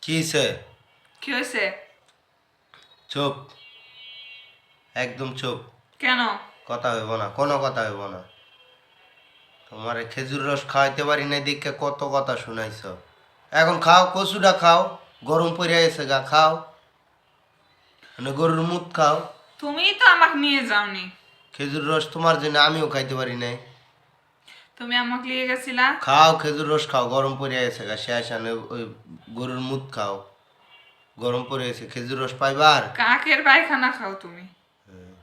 কিসে? কি হয়েছে? চুপ, একদম চুপ। কেন? কথা হইব না, কোনো কথা হইব না। তোমারে খেজুর রস খাওয়াইতে পারি না, দেখে কত কথা শুনাইছ। এখন খাও, কচুটা খাও, গরম পড়ে গেছে গা, খাও। মানে গরুর মুখ খাও। তুমিই তো আমাকে নিয়ে যাওনি। খেজুর রস তোমার জন্য আমিও খাইতে পারি নাই। তুমি আমাকে নিয়ে গেছিলা। খাও, খেজুর রস খাও, গরম পড়ে গেছে গা, শেষ আনে ওই গরুর মুখ খাও, গরম পড়ে গেছে। খেজুর রস পাইবার কাকের পায়খানা খাও তুমি।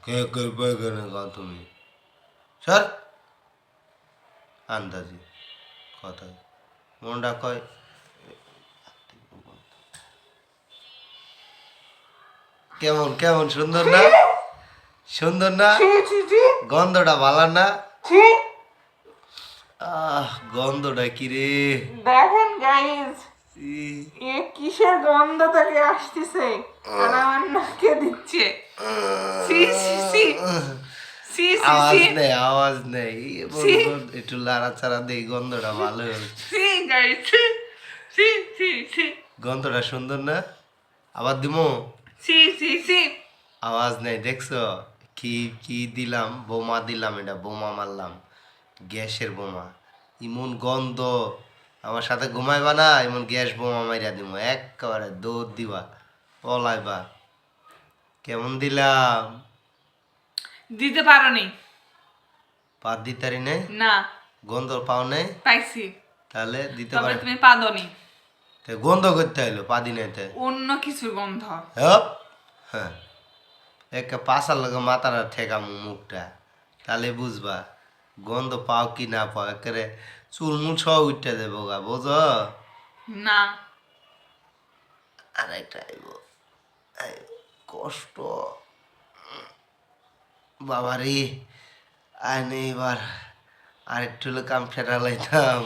কে কে পায়খানা খাও তুমি? সর, আন্দাজি কথা। মনটা কয় কেমন কেমন, সুন্দর না? সুন্দর না? গন্ধটা ভালো না? গন্ধটা কি রে? দেখেন গাইস, ই, এ কিসের গন্ধ থেকে আসতেছে আর আমার নাকে দিচ্ছে। সি সি সি সি সি আওয়াজ সি নেই, আওয়াজ নেই। সি একটু লাড়াচাড়া দেই, গন্ধটা ভালো। সি গাইস, সি সি সি সি গন্ধটা সুন্দর না? আবার দিমো? সি সি সি। আওয়াজ নেই, দেখছো? কি কি দিলাম, বোমা দিলাম, এটা বোমা মারলাম, গ্যাসের বোমা। এমন গন্ধ, আমার সাথে ঘুমাইবা না, এমন গ্যাস বোমা মাইরা দিব, একেবারে দৌড় দিবা, পলাইবা। কেমন দিলাম? দিতে পারোনি। পা দিতারি নেই? না, গন্ধ পাও নেই? পাইছি। তাহলে দিতে তবে পারে। তুমি পাদনি। গন্ধ করতে হইলো পা দিনাইতে। অন্য কিছুর গন্ধ। হ্যাঁ, একটা পাশার লগে মাথাটা ঠেকাম মুখটা, তাহলে বুঝবা গন্ধ পাও কি না পাও। একেবারে চুলমুল সব উঠতে দেবো গা, বোঝো? না, আর একটা আইব, কষ্ট বাবারে। আইনে এবার আর একটু হলে কাম ফেরা লাইতাম।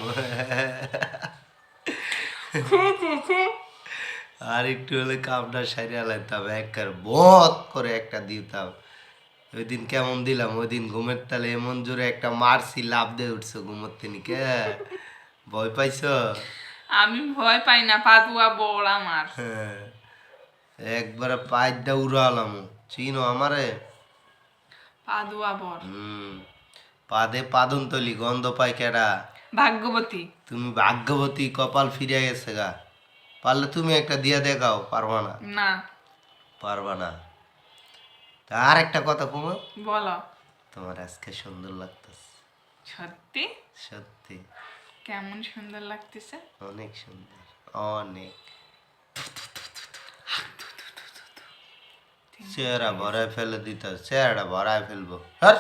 ছি ছি ছি। আর একটু হলে কামটা সারিয়া লাইতাম, একবার বত করে একটা দিতাম। ওই দিন কেমন দিলাম, ওই দিন ঘুমের তালে এমন জোরে একটা মারছি, লাভ দিয়ে উঠছো ঘুমোর থেকে। ভয় পাইছো? আমি ভয় পাই না, পাদুয়া বড় আমার। হ্যাঁ, একবারে পাইডা উড়ালাম। চিনো আমারে? পাদুয়া বড়। পাদে পাদন তলি, গন্ধ পাই কেডা? ভাগ্যবতী। তুমি ভাগ্যবতী, কপাল ফিরে গেছে গা। পারলে তুমি একটা দিয়া দেখাও, পারবা না? না। পারবা না। তা আর একটা কথা কমো, বলো। তোমার আজকে সুন্দর লাগতেছে। সত্যি? সত্যি কেমন সুন্দর লাগতেছে? অনেক সুন্দর, অনেক। চেহারা ভরায় ফেলে দিতে, চেহারাটা ভরায় ফেলবো। হ্যাঁ,